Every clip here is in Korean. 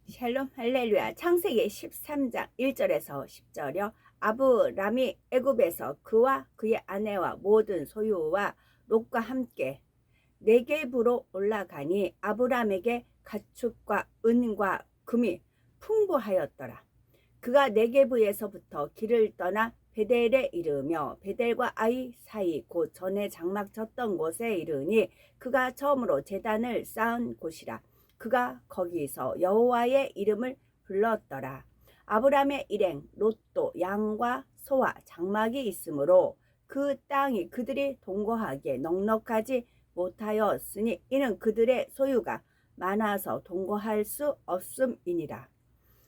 샬롬 할렐루야. 창세기 13장 1절에서 10절이요. 아브람이 애굽에서 그와 그의 아내와 모든 소유와 롯과 함께 네겝으로 올라가니 아브람에게 가축과 은과 금이 풍부하였더라. 그가 네겝에서부터 길을 떠나 베델에 이르며 베델과 아이 사이 곧 전에 장막 쳤던 곳에 이르니 그가 처음으로 제단을 쌓은 곳이라. 그가 거기서 여호와의 이름을 불렀더라. 아브람의 일행 롯도 양과 소와 장막이 있으므로 그 땅이 그들이 동거하기에 넉넉하지 못하였으니 이는 그들의 소유가 많아서 동거할 수 없음이니라.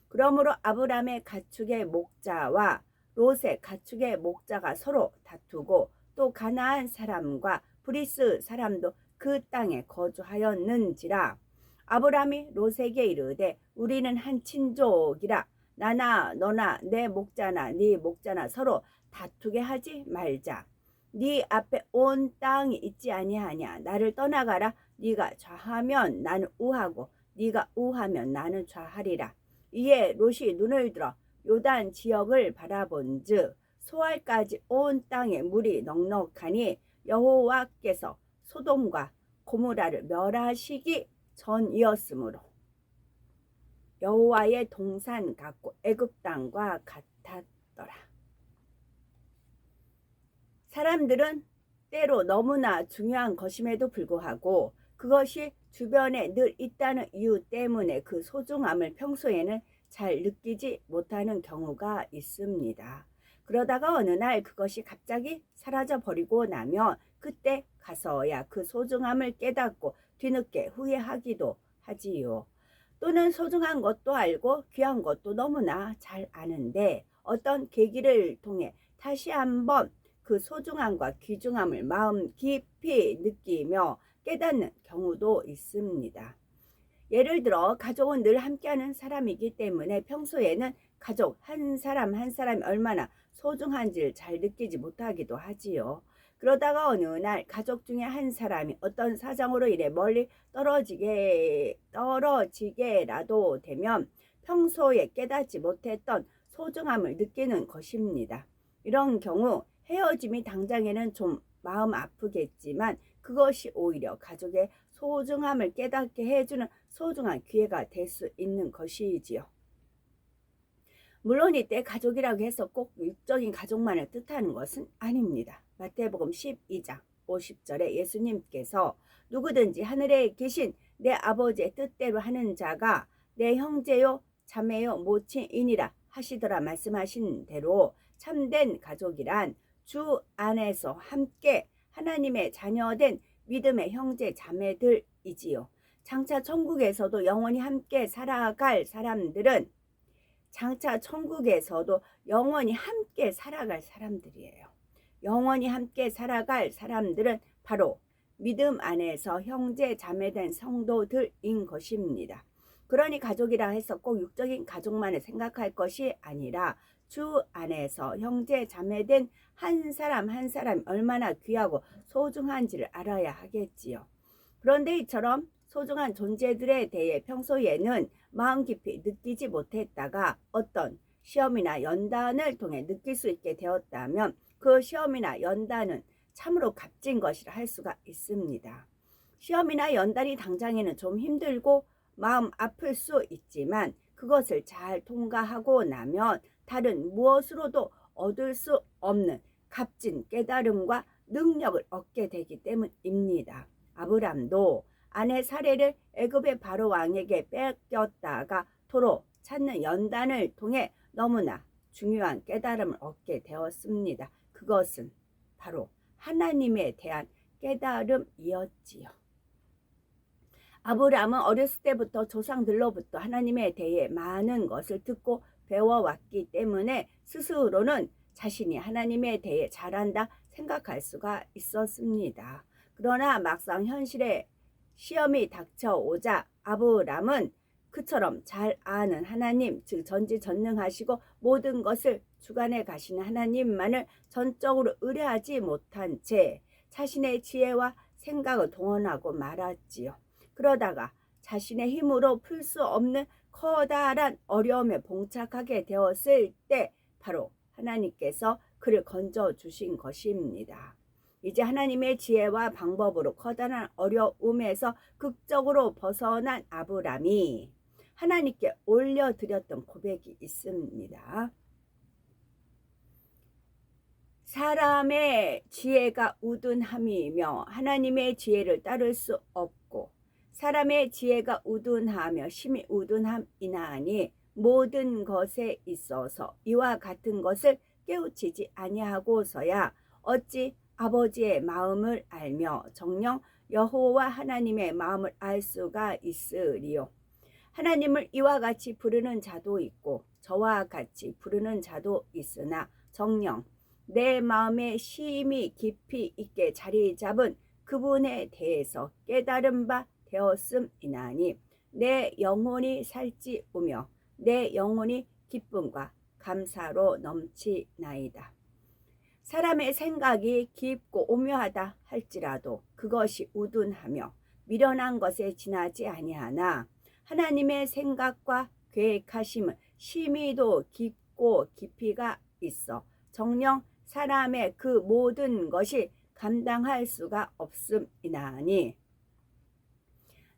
그러므로 아브람의 가축의 목자와 롯의 가축의 목자가 서로 다투고 또 가나안 사람과 브리스 사람도 그 땅에 거주하였는지라. 아브람이 롯에게 이르되 우리는 한 친족이라 나나 너나 내 목자나 네 목자나 서로 다투게 하지 말자. 네 앞에 온 땅이 있지 아니하냐. 나를 떠나가라. 네가 좌하면 나는 우하고 네가 우하면 나는 좌하리라. 이에 롯이 눈을 들어 요단 지역을 바라본즉 소알까지 온 땅에 물이 넉넉하니 여호와께서 소돔과 고모라를 멸하시기 전이었으므로 여호와의 동산 같고 애굽 땅과 같았더라. 사람들은 때로 너무나 중요한 것임에도 불구하고 그것이 주변에 늘 있다는 이유 때문에 그 소중함을 평소에는 잘 느끼지 못하는 경우가 있습니다. 그러다가 어느 날 그것이 갑자기 사라져 버리고 나면 그때 가서야 그 소중함을 깨닫고 뒤늦게 후회하기도 하지요. 또는 소중한 것도 알고 귀한 것도 너무나 잘 아는데 어떤 계기를 통해 다시 한번 그 소중함과 귀중함을 마음 깊이 느끼며 깨닫는 경우도 있습니다. 예를 들어 가족은 늘 함께하는 사람이기 때문에 평소에는 가족 한 사람 한 사람이 얼마나 소중한지를 잘 느끼지 못하기도 하지요. 그러다가 어느 날 가족 중에 한 사람이 어떤 사정으로 인해 멀리 떨어지게라도 되면 평소에 깨닫지 못했던 소중함을 느끼는 것입니다. 이런 경우 헤어짐이 당장에는 좀 마음 아프겠지만 그것이 오히려 가족의 소중함을 깨닫게 해주는 소중한 기회가 될 수 있는 것이지요. 물론 이때 가족이라고 해서 꼭 육적인 가족만을 뜻하는 것은 아닙니다. 마태복음 12장 50절에 예수님께서 누구든지 하늘에 계신 내 아버지의 뜻대로 하는 자가 내 형제요 자매요 모친이니라 하시더라 말씀하신 대로 참된 가족이란 주 안에서 함께 하나님의 자녀된 믿음의 형제 자매들이지요. 장차 천국에서도 영원히 함께 살아갈 사람들은 영원히 함께 살아갈 사람들은 바로 믿음 안에서 형제 자매된 성도들인 것입니다. 그러니 가족이라 해서 꼭 육적인 가족만을 생각할 것이 아니라 주 안에서 형제 자매된 한 사람 한 사람이 얼마나 귀하고 소중한지를 알아야 하겠지요. 그런데 이처럼 소중한 존재들에 대해 평소에는 마음 깊이 느끼지 못했다가 어떤 시험이나 연단을 통해 느낄 수 있게 되었다면 그 시험이나 연단은 참으로 값진 것이라 할 수가 있습니다. 시험이나 연단이 당장에는 좀 힘들고 마음 아플 수 있지만 그것을 잘 통과하고 나면 다른 무엇으로도 얻을 수 없는 값진 깨달음과 능력을 얻게 되기 때문입니다. 아브람도 아내 사레를 애굽의 바로 왕에게 뺏겼다가 도로 찾는 연단을 통해 너무나 중요한 깨달음을 얻게 되었습니다. 그것은 바로 하나님에 대한 깨달음이었지요. 아브람은 어렸을 때부터 조상들로부터 하나님에 대해 많은 것을 듣고 배워왔기 때문에 스스로는 자신이 하나님에 대해 잘한다 생각할 수가 있었습니다. 그러나 막상 현실에 시험이 닥쳐오자 아브람은 그처럼 잘 아는 하나님, 즉 전지전능하시고 모든 것을 주관해 가시는 하나님만을 전적으로 의뢰하지 못한 채 자신의 지혜와 생각을 동원하고 말았지요. 그러다가 자신의 힘으로 풀 수 없는 커다란 어려움에 봉착하게 되었을 때 바로 하나님께서 그를 건져 주신 것입니다. 이제 하나님의 지혜와 방법으로 커다란 어려움에서 극적으로 벗어난 아브람이 하나님께 올려드렸던 고백이 있습니다. 사람의 지혜가 우둔함이며 하나님의 지혜를 따를 수 없고 사람의 지혜가 우둔하며 심히 우둔함이나니 모든 것에 있어서 이와 같은 것을 깨우치지 아니하고서야 어찌 아버지의 마음을 알며 정녕 여호와 하나님의 마음을 알 수가 있으리요. 하나님을 이와 같이 부르는 자도 있고 저와 같이 부르는 자도 있으나 정녕 내 마음에 심히 깊이 있게 자리 잡은 그분에 대해서 깨달은 바 되었음이나니 내 영혼이 살찌우며 내 영혼이 기쁨과 감사로 넘치나이다. 사람의 생각이 깊고 오묘하다 할지라도 그것이 우둔하며 미련한 것에 지나지 아니하나 하나님의 생각과 계획하심은 심히도 깊고 깊이가 있어 정녕 사람의 그 모든 것이 감당할 수가 없음이나니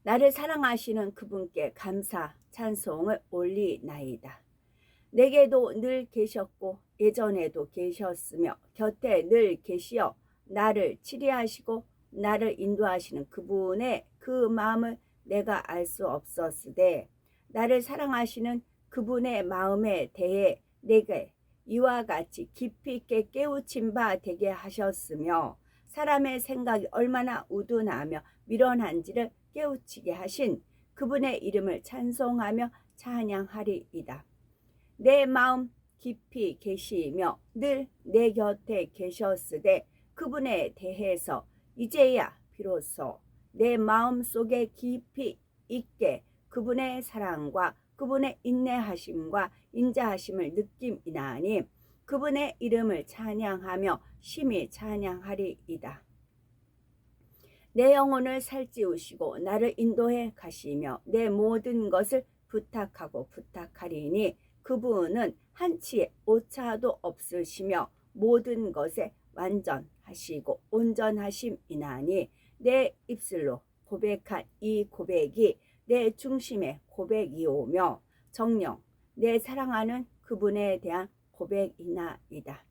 나를 사랑하시는 그분께 감사 찬송을 올리나이다. 내게도 늘 계셨고 예전에도 계셨으며 곁에 늘 계시어 나를 치리하시고 나를 인도하시는 그분의 그 마음을 내가 알 수 없었으되 나를 사랑하시는 그분의 마음에 대해 내게 이와 같이 깊이 있게 깨우친 바 되게 하셨으며 사람의 생각이 얼마나 우둔하며 미련한지를 깨우치게 하신 그분의 이름을 찬송하며 찬양하리이다. 내 마음 깊이 계시며 늘 내 곁에 계셨으되 그분에 대해서 이제야 비로소 내 마음 속에 깊이 있게 그분의 사랑과 그분의 인내하심과 인자하심을 느낌이나니 그분의 이름을 찬양하며 심히 찬양하리이다. 내 영혼을 살찌우시고 나를 인도해 가시며 내 모든 것을 부탁하고 부탁하리니 그분은 한치의 오차도 없으시며 모든 것에 완전하시고 온전하심이나니 내 입술로 고백한 이 고백이 내 중심의 고백이오며 정녕 내 사랑하는 그분에 대한 고백이나이다.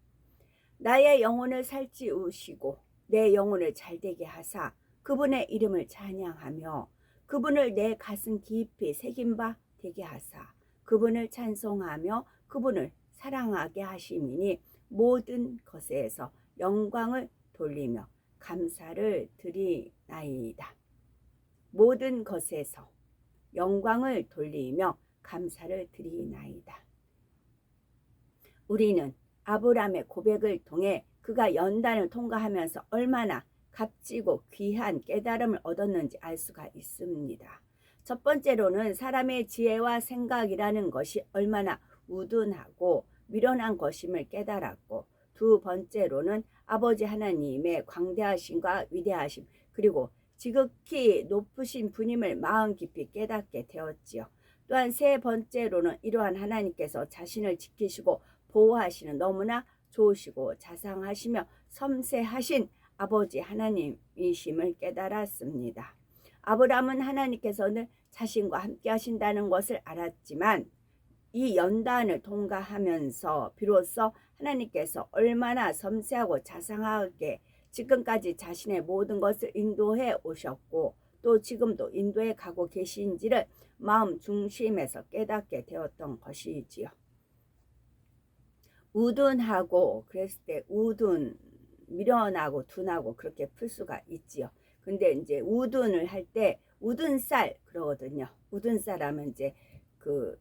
나의 영혼을 살찌우시고 내 영혼을 잘되게 하사 그분의 이름을 찬양하며 그분을 내 가슴 깊이 새긴 바 되게 하사 그분을 찬송하며 그분을 사랑하게 하심이니 모든 것에서 영광을 돌리며 감사를 드리나이다. 모든 것에서 영광을 돌리며 감사를 드리나이다. 우리는 아브람의 고백을 통해 그가 연단을 통과하면서 얼마나 값지고 귀한 깨달음을 얻었는지 알 수가 있습니다. 첫 번째로는 사람의 지혜와 생각이라는 것이 얼마나 우둔하고 미련한 것임을 깨달았고 두 번째로는 아버지 하나님의 광대하심과 위대하심 그리고 지극히 높으신 분임을 마음 깊이 깨닫게 되었지요. 또한 세 번째로는 이러한 하나님께서 자신을 지키시고 보호하시는 너무나 좋으시고 자상하시며 섬세하신 아버지 하나님이심을 깨달았습니다. 아브람은 하나님께서는 자신과 함께 하신다는 것을 알았지만 이 연단을 통과하면서 비로소 하나님께서 얼마나 섬세하고 자상하게 지금까지 자신의 모든 것을 인도해 오셨고 또 지금도 인도해 가고 계신지를 마음 중심에서 깨닫게 되었던 것이지요. 우둔하고 그랬을 때 미련하고 둔하고 그렇게 풀 수가 있지요. 근데 이제 우둔을 할 때 우둔살 그러거든요. 우둔살 하면 이제 그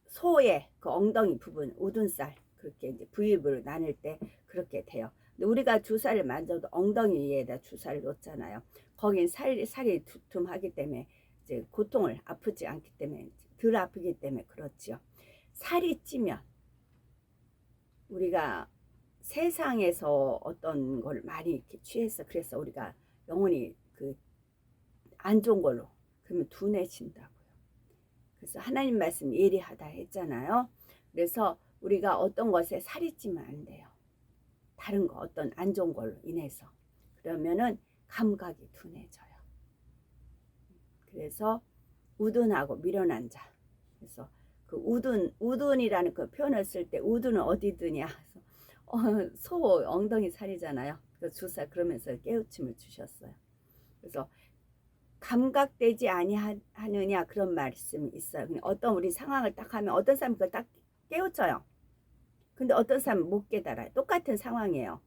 소의 그 엉덩이 부분 우둔살 그렇게 이제 부위부로 나눌 때 그렇게 돼요. 근데 우리가 주사를 만져도 엉덩이 위에다 주사를 놓잖아요. 거긴 살이 두툼하기 때문에 이제 고통을 아프지 않기 때문에 덜 아프기 때문에 그렇죠. 살이 찌면 우리가 세상에서 어떤 걸 많이 이렇게 취해서 그래서 우리가 영혼이 그 안 좋은 걸로 그러면 둔해진다고요. 그래서 하나님 말씀 예리하다 했잖아요. 그래서 우리가 어떤 것에 살이 찌면 안 돼요. 다른 거 어떤 안 좋은 걸로 인해서. 그러면은 감각이 둔해져요. 그래서 우둔하고 미련한 자. 그래서 그 우둔이라는 그 표현을 쓸 때 우둔은 어디 드냐. 소 엉덩이 살이잖아요. 그 주사 그러면서 깨우침을 주셨어요. 그래서 감각되지 아니하느냐 그런 말씀이 있어요. 어떤 우리 상황을 딱 하면 어떤 사람이 그걸 딱 깨우쳐요. 근데 어떤 사람은 못 깨달아요. 똑같은 상황이에요.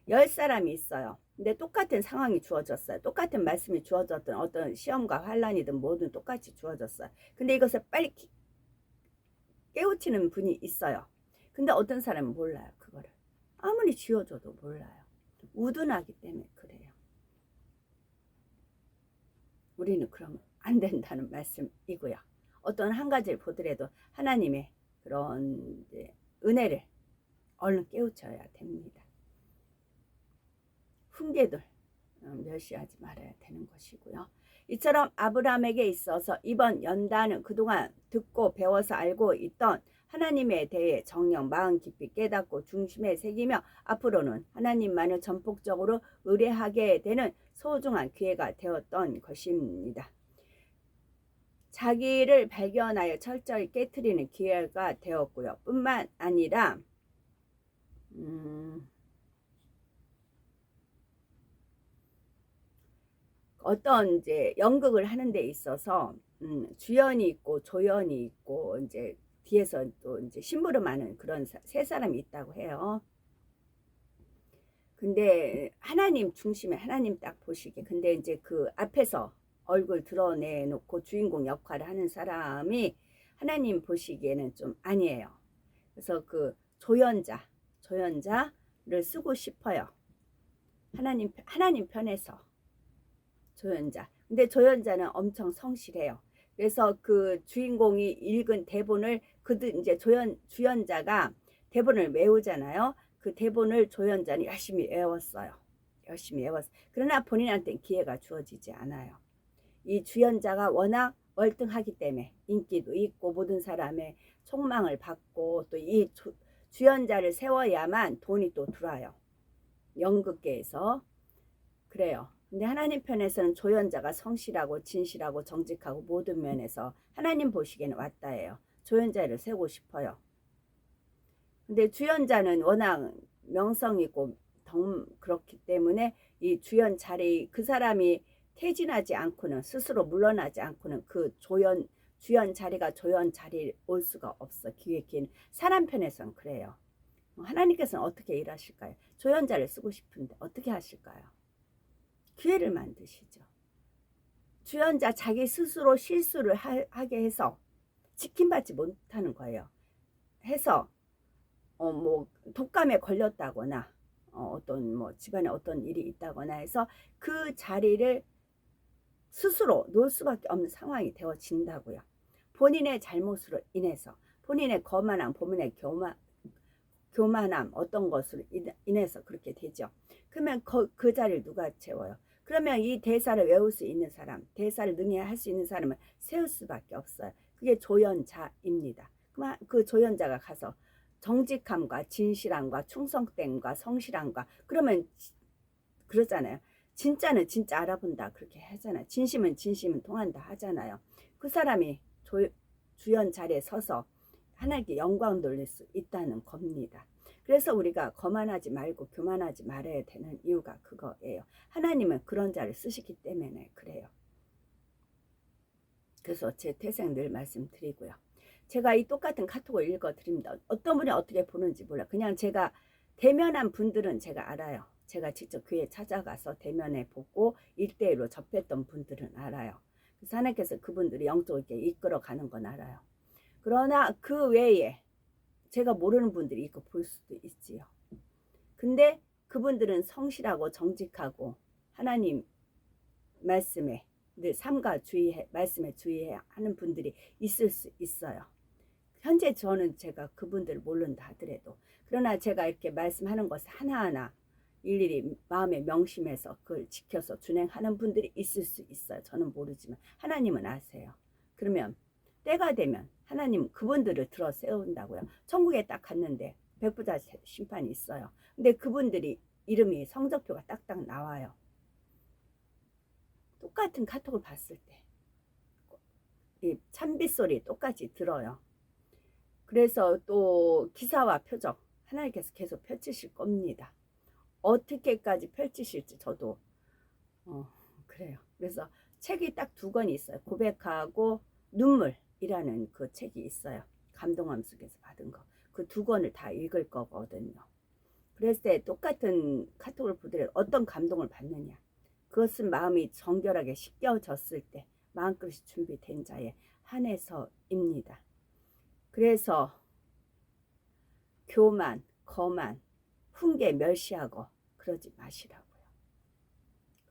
10사람이 있어요. 근데 똑같은 상황이 주어졌어요. 똑같은 말씀이 주어졌던 어떤 시험과 환란이든 뭐든 똑같이 주어졌어요. 근데 이것을 빨리 깨우치는 분이 있어요. 근데 어떤 사람은 몰라요. 그거를. 아무리 쥐어줘도 몰라요. 우둔하기 때문에 그래요. 우리는 그러면 안 된다는 말씀이고요. 어떤 한 가지를 보더라도 하나님의 그런 은혜를 얼른 깨우쳐야 됩니다. 훈계들 멸시하지 말아야 되는 것이고요. 이처럼 아브라함에게 있어서 이번 연단은 그동안 듣고 배워서 알고 있던 하나님에 대해 정녕 마음 깊이 깨닫고 중심에 새기며 앞으로는 하나님만을 전폭적으로 의뢰하게 되는 소중한 기회가 되었던 것입니다. 자기를 발견하여 철저히 깨트리는 기회가 되었고요. 뿐만 아니라 어떤 이제 연극을 하는 데 있어서 주연이 있고 조연이 있고 이제 뒤에서 또 이제 심부름하는 그런 세 사람이 있다고 해요. 근데 하나님 중심에 하나님 딱 보시게. 근데 이제 그 앞에서 얼굴 드러내놓고 주인공 역할을 하는 사람이 하나님 보시기에는 좀 아니에요. 그래서 그 조연자를 쓰고 싶어요. 하나님 편에서 조연자. 근데 조연자는 엄청 성실해요. 그래서 그 주인공이 읽은 대본을 이제 주연자가 대본을 외우잖아요. 그 대본을 조연자는 열심히 외웠어요. 열심히 외웠어요. 그러나 본인한테는 기회가 주어지지 않아요. 이 주연자가 워낙 월등하기 때문에 인기도 있고 모든 사람의 촉망을 받고 또 이 주연자를 세워야만 돈이 또 들어와요. 연극계에서. 그래요. 근데 하나님 편에서는 조연자가 성실하고 진실하고 정직하고 모든 면에서 하나님 보시기에는 왔다예요. 조연자를 세우고 싶어요. 근데 주연자는 워낙 명성이고 그렇기 때문에 이 주연 자리 그 사람이 퇴진하지 않고는 스스로 물러나지 않고는 그 주연 자리가 조연 자리에 올 수가 없어. 기획기는 사람 편에서는 그래요. 하나님께서는 어떻게 일하실까요? 조연자를 쓰고 싶은데 어떻게 하실까요? 기회를 만드시죠. 주연자 자기 스스로 실수를 하게 해서 지킴받지 못하는 거예요. 해서 뭐 독감에 걸렸다거나 어떤 뭐 집안에 어떤 일이 있다거나 해서 그 자리를 스스로 놓을 수밖에 없는 상황이 되어진다고요. 본인의 잘못으로 인해서 본인의 거만함, 본인의 교만함 어떤 것으로 인해서 그렇게 되죠. 그러면 그 자리를 누가 채워요? 그러면 이 대사를 외울 수 있는 사람, 대사를 능히 할 수 있는 사람을 세울 수밖에 없어요. 그게 조연자입니다. 그 조연자가 가서 정직함과 진실함과 충성됨과 성실함과 그러면 그러잖아요. 진짜는 진짜 알아본다 그렇게 하잖아요. 진심은 통한다 하잖아요. 그 사람이 주연 자리에 서서 하나님께 영광 돌릴 수 있다는 겁니다. 그래서 우리가 거만하지 말고 교만하지 말아야 되는 이유가 그거예요. 하나님은 그런 자를 쓰시기 때문에 그래요. 그래서 제 태생 늘 말씀드리고요. 제가 이 똑같은 카톡을 읽어드립니다. 어떤 분이 어떻게 보는지 몰라요. 그냥 제가 대면한 분들은 제가 알아요. 제가 직접 교회 찾아가서 대면해 보고 1대1로 접했던 분들은 알아요. 그래서 하나님께서 그분들이 영적으로 이렇게 이끌어가는 건 알아요. 그러나 그 외에 제가 모르는 분들이 있고 볼 수도 있지요. 근데 그분들은 성실하고 정직하고 하나님 말씀에 늘 삼가 말씀에 주의해야 하는 분들이 있을 수 있어요. 현재 저는 제가 그분들을 모른다 하더라도 그러나 제가 이렇게 말씀하는 것을 하나하나 일일이 마음에 명심해서 그걸 지켜서 준행하는 분들이 있을 수 있어요. 저는 모르지만 하나님은 아세요. 그러면 때가 되면 하나님 그분들을 들어 세운다고요. 천국에 딱 갔는데 백부자 심판이 있어요. 근데 그분들이 이름이 성적표가 딱딱 나와요. 똑같은 카톡을 봤을 때 이 찬빗소리 똑같이 들어요. 그래서 또 기사와 표적 하나님께서 계속 펼치실 겁니다. 어떻게까지 펼치실지 저도 그래요. 그래서 책이 딱 2권이 있어요. 고백하고 눈물이라는 그 책이 있어요. 감동함 속에서 받은 거. 그 2권을 다 읽을 거거든요. 그랬을 때 똑같은 카톡을 보더라도 어떤 감동을 받느냐. 그것은 마음이 정결하게 씻겨졌을 때 마음그릇이 준비된 자에 한해서입니다. 그래서 교만, 거만, 훈계 멸시하고 그러지 마시라고요.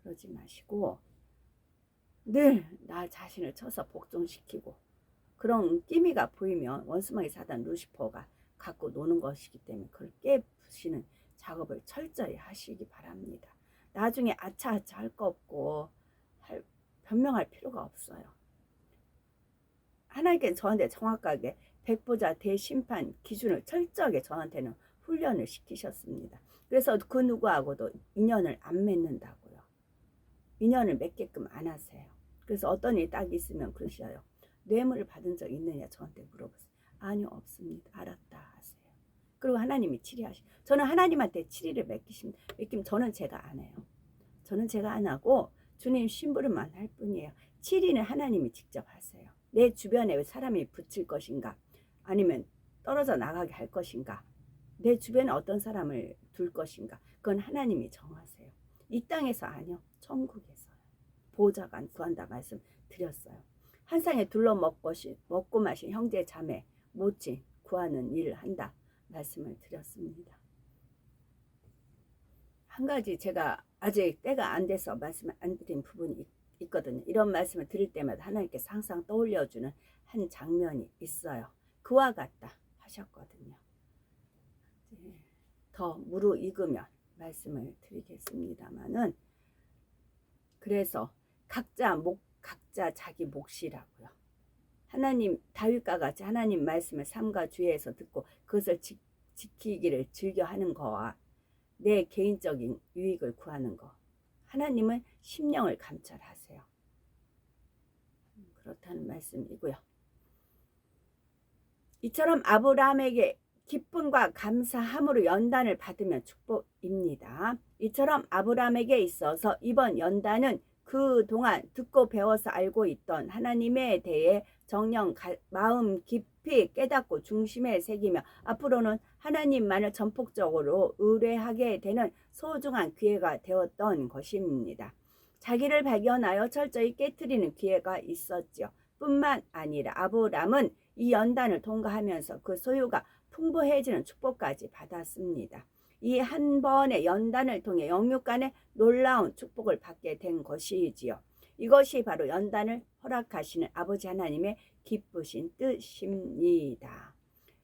그러지 마시고 늘 나 자신을 쳐서 복종시키고 그런 끼미가 보이면 원수마귀 사단 루시퍼가 갖고 노는 것이기 때문에 그걸 깨부시는 작업을 철저히 하시기 바랍니다. 나중에 아차아차 할 거 없고 변명할 필요가 없어요. 하나님께는 저한테 정확하게 백보자 대심판 기준을 철저하게 저한테는 훈련을 시키셨습니다. 그래서 그 누구하고도 인연을 안 맺는다고요. 인연을 맺게끔 안 하세요. 그래서 어떤 일이 딱 있으면 그러셔요. 뇌물을 받은 적 있느냐 저한테 물어보세요. 아니요, 없습니다. 알았다 하세요. 그리고 하나님이 치리하시고 저는 하나님한테 치리를 맡기면 저는 제가 안 해요. 저는 제가 안 하고 주님 심부름만 할 뿐이에요. 치리는 하나님이 직접 하세요. 내 주변에 사람이 붙일 것인가 아니면 떨어져 나가게 할 것인가 내 주변에 어떤 사람을 둘 것인가 그건 하나님이 정하세요. 이 땅에서 아니요, 천국에서요. 보호자가 구한다 말씀 드렸어요. 한 상에 둘러 먹고 마신 형제 자매 모친 구하는 일을 한다 말씀을 드렸습니다. 한 가지 제가 아직 때가 안 돼서 말씀 안 드린 부분이 있거든요. 이런 말씀을 드릴 때마다 하나님께서 항상 떠올려주는 한 장면이 있어요. 그와 같다 하셨거든요. 더 무르익으면 말씀을 드리겠습니다만은 그래서 각자 자기 몫이라고요. 하나님 다윗과 같이 하나님 말씀을 삼가 주의에서 듣고 그것을 지키기를 즐겨하는 거와 내 개인적인 유익을 구하는 거 하나님은 심령을 감찰하세요. 그렇다는 말씀이고요. 이처럼 아브라함에게 기쁨과 감사함으로 연단을 받으면 축복입니다. 이처럼 아브라함에게 있어서 이번 연단은 그동안 듣고 배워서 알고 있던 하나님에 대해 정녕 마음 깊이 깨닫고 중심에 새기며 앞으로는 하나님만을 전폭적으로 의뢰하게 되는 소중한 기회가 되었던 것입니다. 자기를 발견하여 철저히 깨트리는 기회가 있었죠. 뿐만 아니라 아브라함은 이 연단을 통과하면서 그 소유가 풍부해지는 축복까지 받았습니다. 이 한 번의 연단을 통해 영육 간의 놀라운 축복을 받게 된 것이지요. 이것이 바로 연단을 허락하시는 아버지 하나님의 기쁘신 뜻입니다.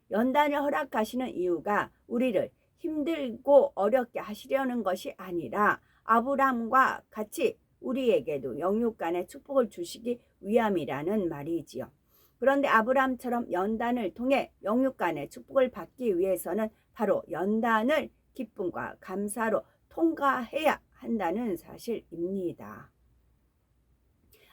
연단을 허락하시는 이유가 우리를 힘들고 어렵게 하시려는 것이 아니라 아브라함과 같이 우리에게도 영육 간의 축복을 주시기 위함이라는 말이지요. 그런데 아브라함처럼 연단을 통해 영육 간의 축복을 받기 위해서는 바로 연단을 기쁨과 감사로 통과해야 한다는 사실입니다.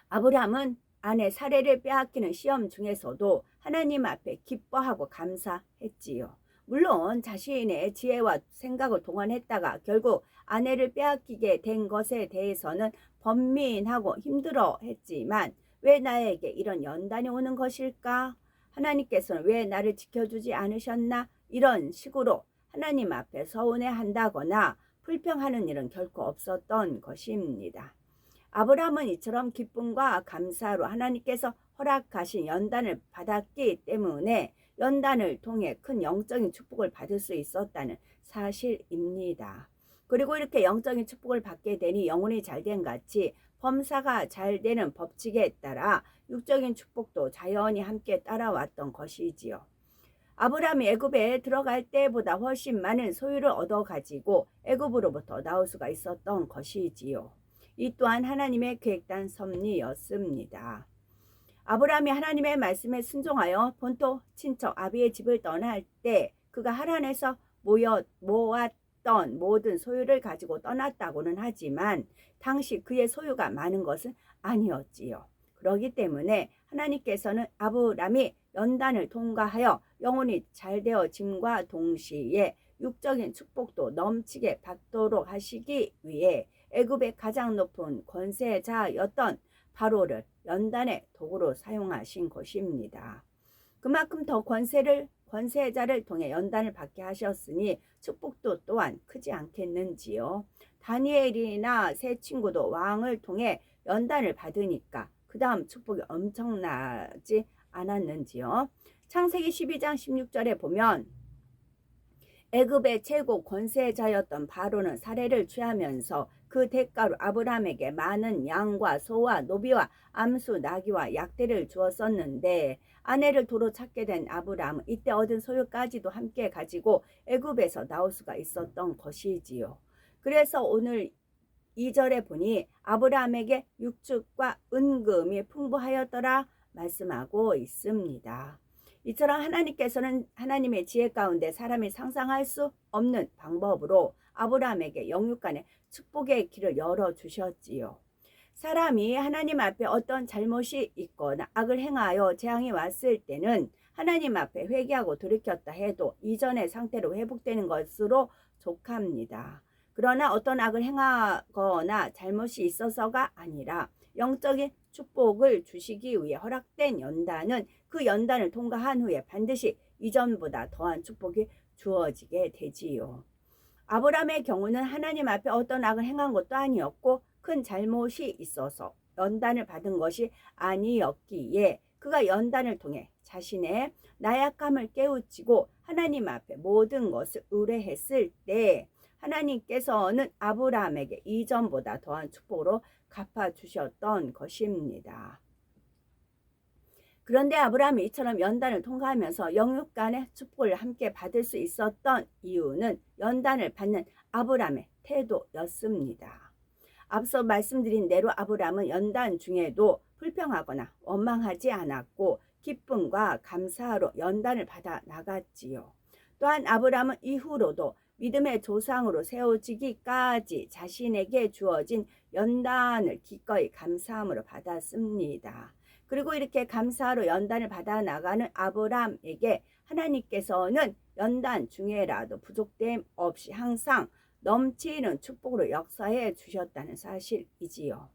아브라함은 아내 사레를 빼앗기는 시험 중에서도 하나님 앞에 기뻐하고 감사했지요. 물론 자신의 지혜와 생각을 동원했다가 결국 아내를 빼앗기게 된 것에 대해서는 번민하고 힘들어했지만 왜 나에게 이런 연단이 오는 것일까? 하나님께서는 왜 나를 지켜주지 않으셨나? 이런 식으로 하나님 앞에 서운해한다거나 불평하는 일은 결코 없었던 것입니다. 아브라함은 이처럼 기쁨과 감사로 하나님께서 허락하신 연단을 받았기 때문에 연단을 통해 큰 영적인 축복을 받을 수 있었다는 사실입니다. 그리고 이렇게 영적인 축복을 받게 되니 영혼이 잘된 같이 범사가 잘 되는 법칙에 따라 육적인 축복도 자연히 함께 따라왔던 것이지요. 아브라함이 애굽에 들어갈 때보다 훨씬 많은 소유를 얻어가지고 애굽으로부터 나올 수가 있었던 것이지요. 이 또한 하나님의 계획단 섭리였습니다. 아브라함이 하나님의 말씀에 순종하여 본토 친척 아비의 집을 떠날 때 그가 하란에서 모았던 모든 소유를 가지고 떠났다고는 하지만 당시 그의 소유가 많은 것은 아니었지요. 그렇기 때문에 하나님께서는 아브라함이 연단을 통과하여 영혼이 잘 되어짐과 동시에 육적인 축복도 넘치게 받도록 하시기 위해 애굽의 가장 높은 권세자였던 바로를 연단의 도구로 사용하신 것입니다. 그만큼 더 권세자를 통해 연단을 받게 하셨으니 축복도 또한 크지 않겠는지요. 다니엘이나 세 친구도 왕을 통해 연단을 받으니까 그 다음 축복이 엄청나지 않았는지요. 창세기 12장 16절에 보면 애굽의 최고 권세자였던 바로는 살해를 취하면서 그 대가로 아브라함에게 많은 양과 소와 노비와 암수 나귀와 약대를 주었었는데 아내를 도로 찾게 된 아브라함은 이때 얻은 소유까지도 함께 가지고 애굽에서 나올 수가 있었던 것이지요. 그래서 오늘 2절에 보니 아브라함에게 육축과 은금이 풍부하였더라 말씀하고 있습니다. 이처럼 하나님께서는 하나님의 지혜 가운데 사람이 상상할 수 없는 방법으로 아브라함에게 영육간의 축복의 길을 열어주셨지요. 사람이 하나님 앞에 어떤 잘못이 있거나 악을 행하여 재앙이 왔을 때는 하나님 앞에 회개하고 돌이켰다 해도 이전의 상태로 회복되는 것으로 족합니다. 그러나 어떤 악을 행하거나 잘못이 있어서가 아니라 영적인 축복을 주시기 위해 허락된 연단은 그 연단을 통과한 후에 반드시 이전보다 더한 축복이 주어지게 되지요. 아브라함의 경우는 하나님 앞에 어떤 악을 행한 것도 아니었고 큰 잘못이 있어서 연단을 받은 것이 아니었기에 그가 연단을 통해 자신의 나약함을 깨우치고 하나님 앞에 모든 것을 의뢰했을 때 하나님께서는 아브라함에게 이전보다 더한 축복으로 갚아주셨던 것입니다. 그런데 아브라함이 이처럼 연단을 통과하면서 영육간의 축복을 함께 받을 수 있었던 이유는 연단을 받는 아브라함의 태도였습니다. 앞서 말씀드린 대로 아브라함은 연단 중에도 불평하거나 원망하지 않았고 기쁨과 감사로 연단을 받아 나갔지요. 또한 아브라함은 이후로도 믿음의 조상으로 세워지기까지 자신에게 주어진 연단을 기꺼이 감사함으로 받았습니다. 그리고 이렇게 감사로 연단을 받아 나가는 아브라함에게 하나님께서는 연단 중에라도 부족됨 없이 항상 넘치는 축복으로 역사해 주셨다는 사실이지요.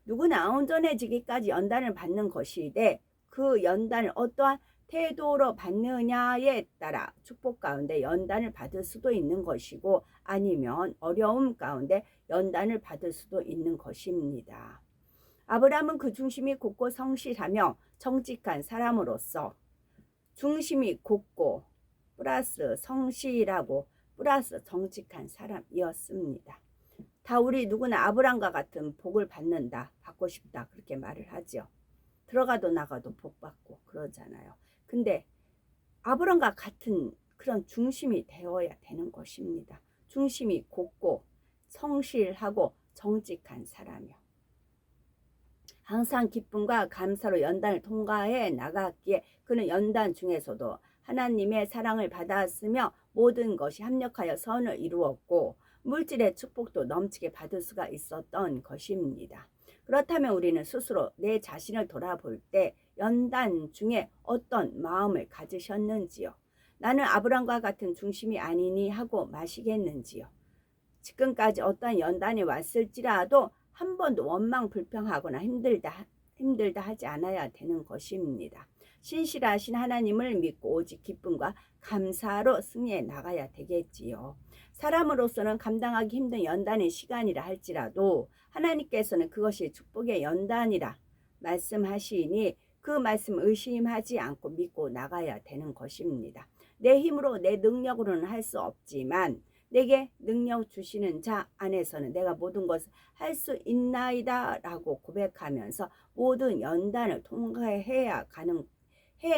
누구나 온전해지기까지 연단을 받는 것이되 그 연단을 어떠한 태도로 받느냐에 따라 축복 가운데 연단을 받을 수도 있는 것이고 아니면 어려움 가운데 연단을 받을 수도 있는 것입니다. 아브라함은 그 중심이 곱고 성실하며 정직한 사람으로서 중심이 곱고 플러스 성실하고 플러스 정직한 사람이었습니다. 다 우리 누구나 아브라함과 같은 복을 받고 싶다 그렇게 말을 하죠. 들어가도 나가도 복 받고 그러잖아요. 근데 아브라함과 같은 그런 중심이 되어야 되는 것입니다. 중심이 곱고 성실하고 정직한 사람이요. 항상 기쁨과 감사로 연단을 통과해 나갔기에 그는 연단 중에서도 하나님의 사랑을 받았으며 모든 것이 합력하여 선을 이루었고 물질의 축복도 넘치게 받을 수가 있었던 것입니다. 그렇다면 우리는 스스로 내 자신을 돌아볼 때 연단 중에 어떤 마음을 가지셨는지요? 나는 아브라함과 같은 중심이 아니니 하고 마시겠는지요? 지금까지 어떠한 연단이 왔을지라도 한 번도 원망 불평하거나 힘들다 하지 않아야 되는 것입니다. 신실하신 하나님을 믿고 오직 기쁨과 감사로 승리해 나가야 되겠지요. 사람으로서는 감당하기 힘든 연단의 시간이라 할지라도 하나님께서는 그것이 축복의 연단이라 말씀하시니 그 말씀 의심하지 않고 믿고 나가야 되는 것입니다. 내 힘으로 내 능력으로는 할 수 없지만 내게 능력 주시는 자 안에서는 내가 모든 것을 할 수 있나이다 라고 고백하면서 모든 연단을 통과해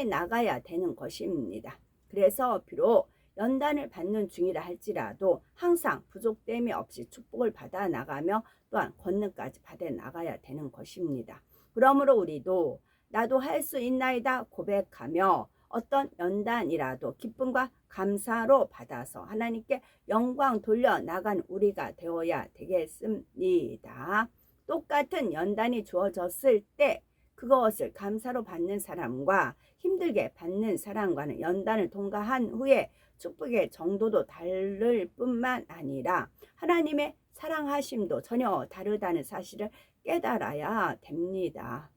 나가야 되는 것입니다. 그래서 비록 연단을 받는 중이라 할지라도 항상 부족됨이 없이 축복을 받아 나가며 또한 권능까지 받아 나가야 되는 것입니다. 그러므로 우리도 나도 할 수 있나이다 고백하며 어떤 연단이라도 기쁨과 감사로 받아서 하나님께 영광 돌려 나간 우리가 되어야 되겠습니다. 똑같은 연단이 주어졌을 때 그것을 감사로 받는 사람과 힘들게 받는 사람과는 연단을 통과한 후에 축복의 정도도 다를 뿐만 아니라 하나님의 사랑하심도 전혀 다르다는 사실을 깨달아야 됩니다.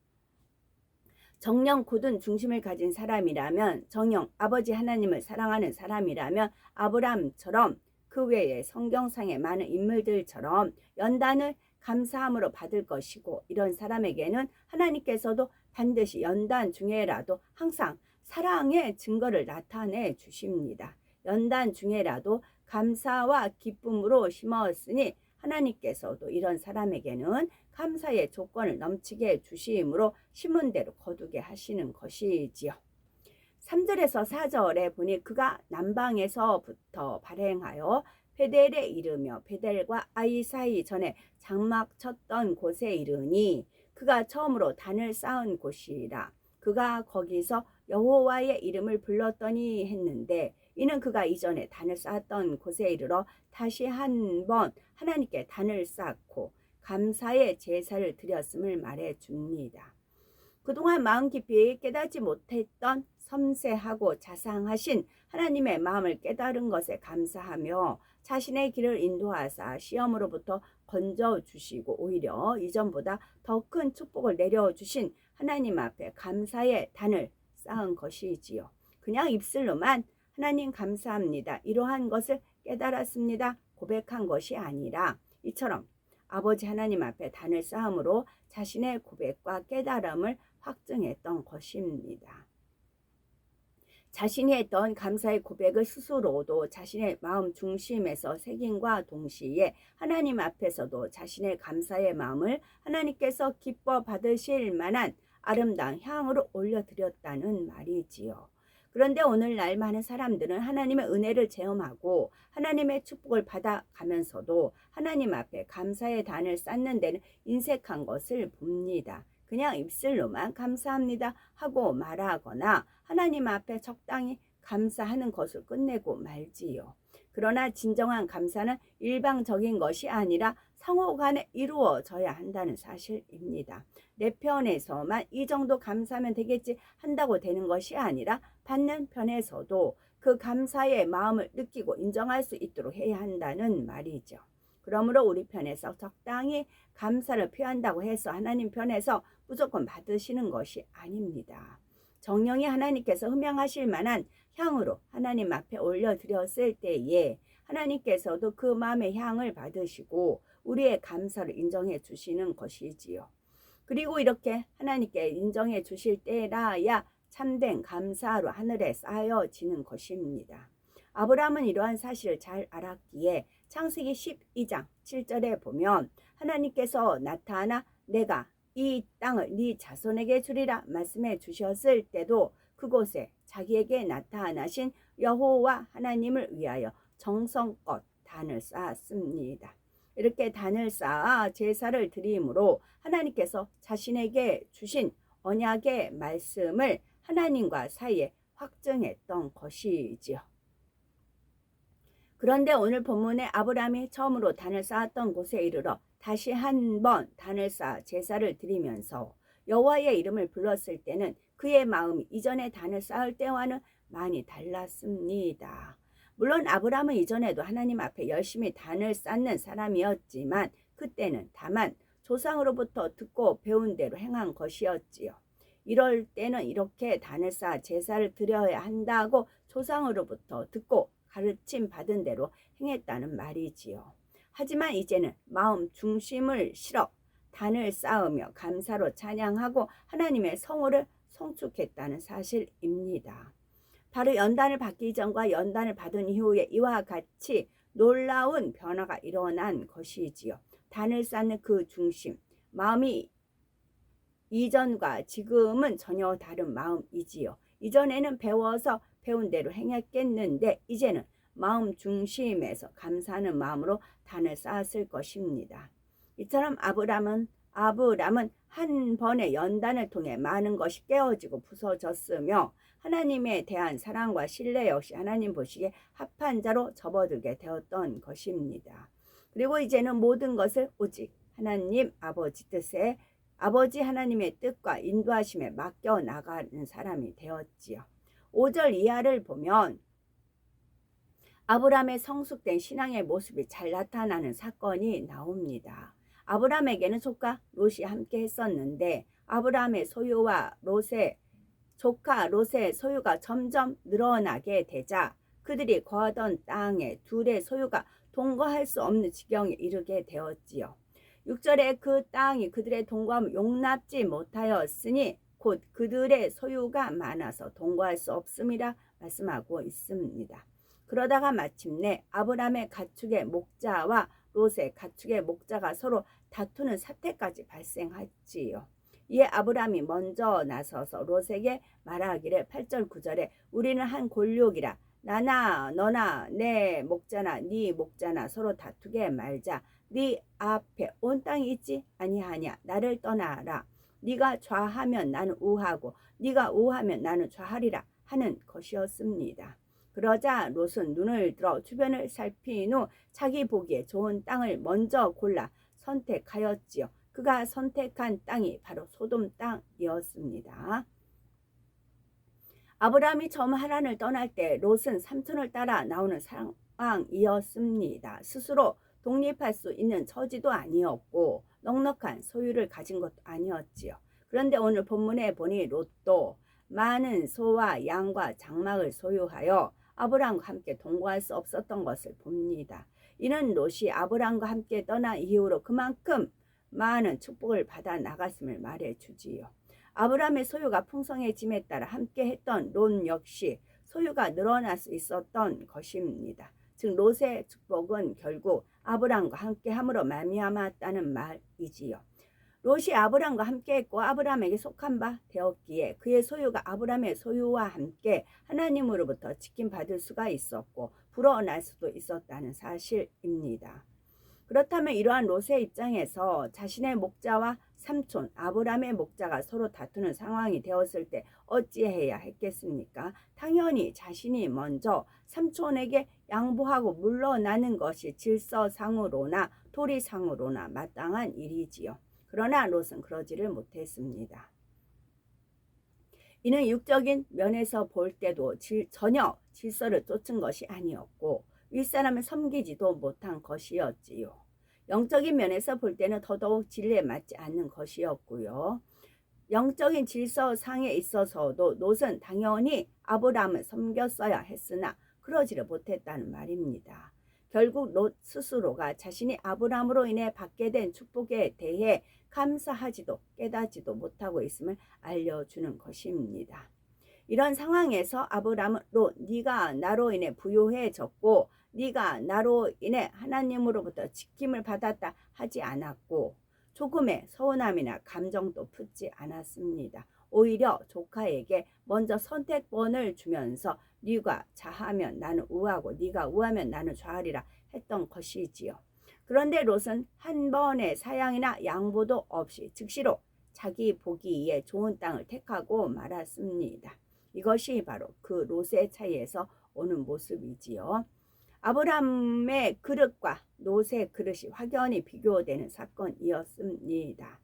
정령 굳은 중심을 가진 사람이라면, 정령 아버지 하나님을 사랑하는 사람이라면 아브라함처럼 그 외에 성경상의 많은 인물들처럼 연단을 감사함으로 받을 것이고, 이런 사람에게는 하나님께서도 반드시 연단 중에라도 항상 사랑의 증거를 나타내 주십니다. 연단 중에라도 감사와 기쁨으로 심었으니 하나님께서도 이런 사람에게는 감사의 조건을 넘치게 해주심으로 심은 대로 거두게 하시는 것이지요. 3절에서 4절에 보니 그가 남방에서부터 발행하여 베델에 이르며 베델과 아이 사이 전에 장막 쳤던 곳에 이르니 그가 처음으로 단을 쌓은 곳이라. 그가 거기서 여호와의 이름을 불렀더니 했는데, 이는 그가 이전에 단을 쌓았던 곳에 이르러 다시 한번 하나님께 단을 쌓고 감사의 제사를 드렸음을 말해 줍니다. 그동안 마음 깊이 깨닫지 못했던 섬세하고 자상하신 하나님의 마음을 깨달은 것에 감사하며 자신의 길을 인도하사 시험으로부터 건져주시고 오히려 이전보다 더 큰 축복을 내려주신 하나님 앞에 감사의 단을 쌓은 것이지요. 그냥 입술로만 하나님 감사합니다, 이러한 것을 깨달았습니다 고백한 것이 아니라 이처럼 아버지 하나님 앞에 단을 쌓음으로 자신의 고백과 깨달음을 확증했던 것입니다. 자신이 했던 감사의 고백을 스스로도 자신의 마음 중심에서 새김과 동시에 하나님 앞에서도 자신의 감사의 마음을 하나님께서 기뻐 받으실 만한 아름다운 향으로 올려드렸다는 말이지요. 그런데 오늘날 많은 사람들은 하나님의 은혜를 체험하고 하나님의 축복을 받아가면서도 하나님 앞에 감사의 단을 쌓는 데는 인색한 것을 봅니다. 그냥 입술로만 감사합니다 하고 말하거나 하나님 앞에 적당히 감사하는 것을 끝내고 말지요. 그러나 진정한 감사는 일방적인 것이 아니라 상호간에 이루어져야 한다는 사실입니다. 내 편에서만 이 정도 감사하면 되겠지 한다고 되는 것이 아니라 받는 편에서도 그 감사의 마음을 느끼고 인정할 수 있도록 해야 한다는 말이죠. 그러므로 우리 편에서 적당히 감사를 표한다고 해서 하나님 편에서 무조건 받으시는 것이 아닙니다. 정령이 하나님께서 흠양하실 만한 향으로 하나님 앞에 올려드렸을 때에 하나님께서도 그 마음의 향을 받으시고 우리의 감사를 인정해 주시는 것이지요. 그리고 이렇게 하나님께 인정해 주실 때라야 참된 감사로 하늘에 쌓여지는 것입니다. 아브라함은 이러한 사실을 잘 알았기에 창세기 12장 7절에 보면 하나님께서 나타나 내가 이 땅을 네 자손에게 주리라 말씀해 주셨을 때도 그곳에 자기에게 나타나신 여호와 하나님을 위하여 정성껏 단을 쌓았습니다. 이렇게 단을 쌓아 제사를 드림으로 하나님께서 자신에게 주신 언약의 말씀을 하나님과 사이에 확증했던 것이지요. 그런데 오늘 본문에 아브라함이 처음으로 단을 쌓았던 곳에 이르러 다시 한번 단을 쌓아 제사를 드리면서 여호와의 이름을 불렀을 때는 그의 마음이 이전에 단을 쌓을 때와는 많이 달랐습니다. 물론 아브라함은 이전에도 하나님 앞에 열심히 단을 쌓는 사람이었지만 그때는 다만 조상으로부터 듣고 배운 대로 행한 것이었지요. 이럴 때는 이렇게 단을 쌓아 제사를 드려야 한다고 조상으로부터 듣고 가르침 받은 대로 행했다는 말이지요. 하지만 이제는 마음 중심을 실어 단을 쌓으며 감사로 찬양하고 하나님의 성호를 송축했다는 사실입니다. 바로 연단을 받기 전과 연단을 받은 이후에 이와 같이 놀라운 변화가 일어난 것이지요. 단을 쌓는 그 중심, 마음이 이전과 지금은 전혀 다른 마음이지요. 이전에는 배워서 배운 대로 행했겠는데 이제는 마음 중심에서 감사하는 마음으로 단을 쌓았을 것입니다. 이처럼 아브라함은 아브람은 한 번의 연단을 통해 많은 것이 깨어지고 부서졌으며 하나님에 대한 사랑과 신뢰 역시 하나님 보시기에 합한 자로 접어들게 되었던 것입니다. 그리고 이제는 모든 것을 오직 하나님 아버지 뜻에 아버지 하나님의 뜻과 인도하심에 맡겨 나가는 사람이 되었지요. 5절 이하를 보면 아브람의 성숙된 신앙의 모습이 잘 나타나는 사건이 나옵니다. 아브람에게는 조카 롯이 함께 했었는데 아브람의 소유와 롯의 조카 롯의 소유가 점점 늘어나게 되자 그들이 거하던 땅에 둘의 소유가 동거할 수 없는 지경에 이르게 되었지요. 6절에 그 땅이 그들의 동거함을 용납지 못하였으니 곧 그들의 소유가 많아서 동거할 수 없음이라 말씀하고 있습니다. 그러다가 마침내 아브람의 가축의 목자와 롯의 가축의 목자가 서로 다투는 사태까지 발생하지요. 이에 아브람이 먼저 나서서 롯에게 말하기를 8절 9절에 우리는 한 골육이라 나나 너나 내 목자나 네 목자나 서로 다투게 말자. 네 앞에 온 땅이 있지 아니하냐. 나를 떠나라. 네가 좌하면 나는 우하고 네가 우하면 나는 좌하리라 하는 것이었습니다. 그러자 롯은 눈을 들어 주변을 살핀 후 자기 보기에 좋은 땅을 먼저 골라 선택하였지요. 그가 선택한 땅이 바로 소돔 땅이었습니다. 아브람이 처음 하란을 떠날 때 롯은 삼촌을 따라 나오는 상황이었습니다. 스스로 독립할 수 있는 처지도 아니었고 넉넉한 소유를 가진 것도 아니었지요. 그런데 오늘 본문에 보니 롯도 많은 소와 양과 장막을 소유하여 아브람과 함께 동거할 수 없었던 것을 봅니다. 이는 롯이 아브람과 함께 떠난 이후로 그만큼 많은 축복을 받아 나갔음을 말해주지요. 아브람의 소유가 풍성해짐에 따라 함께 했던 롯 역시 소유가 늘어날 수 있었던 것입니다. 즉 롯의 축복은 결국 아브람과 함께함으로 말미암았다는 말이지요. 롯이 아브람과 함께했고 아브람에게 속한 바 되었기에 그의 소유가 아브람의 소유와 함께 하나님으로부터 지킴받을 수가 있었고 불어날 수도 있었다는 사실입니다. 그렇다면 이러한 롯의 입장에서 자신의 목자와 삼촌 아브람의 목자가 서로 다투는 상황이 되었을 때 어찌해야 했겠습니까? 당연히 자신이 먼저 삼촌에게 양보하고 물러나는 것이 질서상으로나 도리상으로나 마땅한 일이지요. 그러나 롯은 그러지를 못했습니다. 이는 육적인 면에서 볼 때도 전혀 질서를 쫓은 것이 아니었고 윗사람을 섬기지도 못한 것이었지요. 영적인 면에서 볼 때는 더더욱 진리에 맞지 않는 것이었고요. 영적인 질서상에 있어서도 롯은 당연히 아브람을 섬겼어야 했으나 그러지를 못했다는 말입니다. 결국 롯 스스로가 자신이 아브람으로 인해 받게 된 축복에 대해 감사하지도 깨닫지도 못하고 있음을 알려주는 것입니다. 이런 상황에서 아브람은 롯 네가 나로 인해 부유해졌고 네가 나로 인해 하나님으로부터 지킴을 받았다 하지 않았고 조금의 서운함이나 감정도 품지 않았습니다. 오히려 조카에게 먼저 선택권을 주면서 네가 좌하면 나는 우하고 네가 우하면 나는 좌하리라 했던 것이지요. 그런데 롯은 한 번의 사양이나 양보도 없이 즉시로 자기 보기에 좋은 땅을 택하고 말았습니다. 이것이 바로 그 롯의 차이에서 오는 모습이지요. 아브람의 그릇과 롯의 그릇이 확연히 비교되는 사건이었습니다.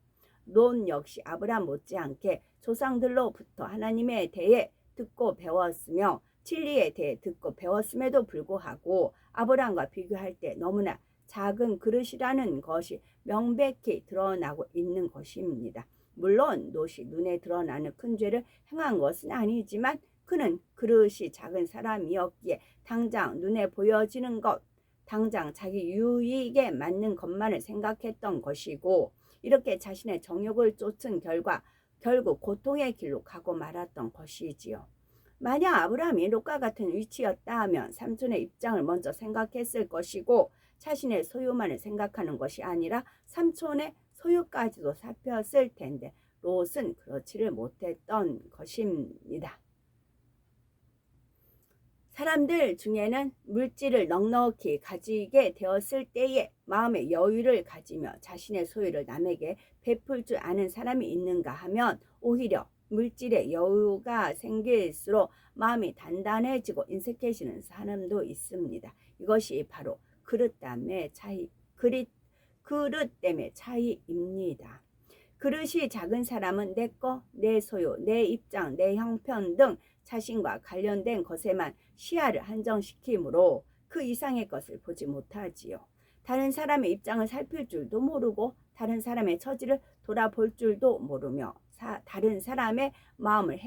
롯 역시 아브람 못지않게 조상들로부터 하나님에 대해 듣고 배웠으며 진리에 대해 듣고 배웠음에도 불구하고 아브람과 비교할 때 너무나 작은 그릇이라는 것이 명백히 드러나고 있는 것입니다. 물론 롯이 눈에 드러나는 큰 죄를 행한 것은 아니지만 그는 그릇이 작은 사람이었기에 당장 눈에 보여지는 것, 당장 자기 유익에 맞는 것만을 생각했던 것이고 이렇게 자신의 정욕을 쫓은 결과 결국 고통의 길로 가고 말았던 것이지요. 만약 아브라함이 롯과 같은 위치였다 하면 삼촌의 입장을 먼저 생각했을 것이고 자신의 소유만을 생각하는 것이 아니라 삼촌의 소유까지도 살폈을 텐데 롯은 그렇지를 못했던 것입니다. 사람들 중에는 물질을 넉넉히 가지게 되었을 때에 마음의 여유를 가지며 자신의 소유를 남에게 베풀 줄 아는 사람이 있는가 하면 오히려 물질의 여유가 생길수록 마음이 단단해지고 인색해지는 사람도 있습니다. 이것이 바로 그릇 때문에 차이입니다. 그릇이 작은 사람은 내 거, 내 소유, 내 입장, 내 형편 등 자신과 관련된 것에만 시야를 한정시키므로 그 이상의 것을 보지 못하지요. 다른 사람의 입장을 살필 줄도 모르고 다른 사람의 처지를 돌아볼 줄도 모르며 다른 사람의 마음을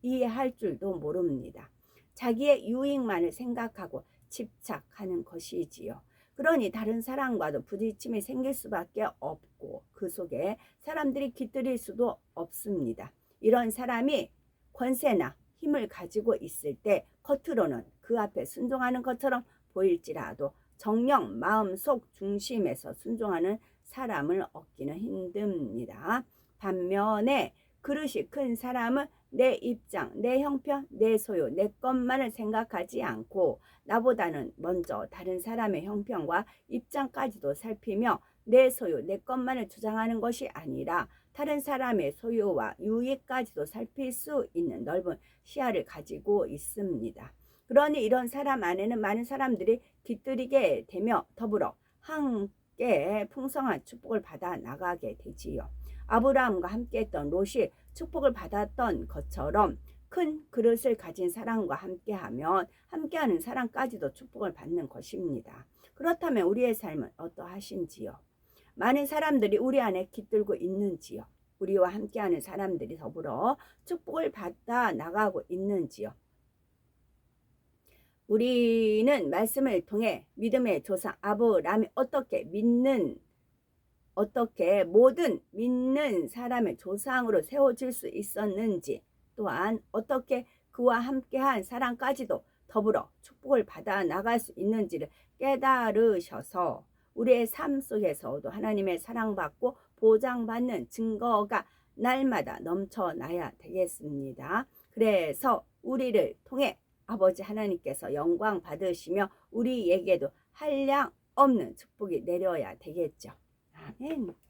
이해할 줄도 모릅니다. 자기의 유익만을 생각하고 집착하는 것이지요. 그러니 다른 사람과도 부딪힘이 생길 수밖에 없고 그 속에 사람들이 깃들일 수도 없습니다. 이런 사람이 권세나 힘을 가지고 있을 때 겉으로는 그 앞에 순종하는 것처럼 보일지라도 정녕 마음속 중심에서 순종하는 사람을 얻기는 힘듭니다. 반면에 그릇이 큰 사람은 내 입장, 내 형편, 내 소유, 내 것만을 생각하지 않고 나보다는 먼저 다른 사람의 형편과 입장까지도 살피며 내 소유, 내 것만을 주장하는 것이 아니라 다른 사람의 소유와 유익까지도 살필 수 있는 넓은 시야를 가지고 있습니다. 그러니 이런 사람 안에는 많은 사람들이 깃들이게 되며 더불어 함께 풍성한 축복을 받아 나가게 되지요. 아브라함과 함께했던 롯이 축복을 받았던 것처럼 큰 그릇을 가진 사람과 함께하면 함께하는 사람까지도 축복을 받는 것입니다. 그렇다면 우리의 삶은 어떠하신지요? 많은 사람들이 우리 안에 깃들고 있는지요? 우리와 함께하는 사람들이 더불어 축복을 받아 나가고 있는지요? 우리는 말씀을 통해 믿음의 조상 아브라함이 어떻게 모든 믿는 사람의 조상으로 세워질 수 있었는지, 또한 어떻게 그와 함께한 사람까지도 더불어 축복을 받아 나갈 수 있는지를 깨달으셔서 우리의 삶 속에서도 하나님의 사랑받고 보장받는 증거가 날마다 넘쳐나야 되겠습니다. 그래서 우리를 통해 아버지 하나님께서 영광 받으시며 우리에게도 한량 없는 축복이 내려야 되겠죠. 아멘.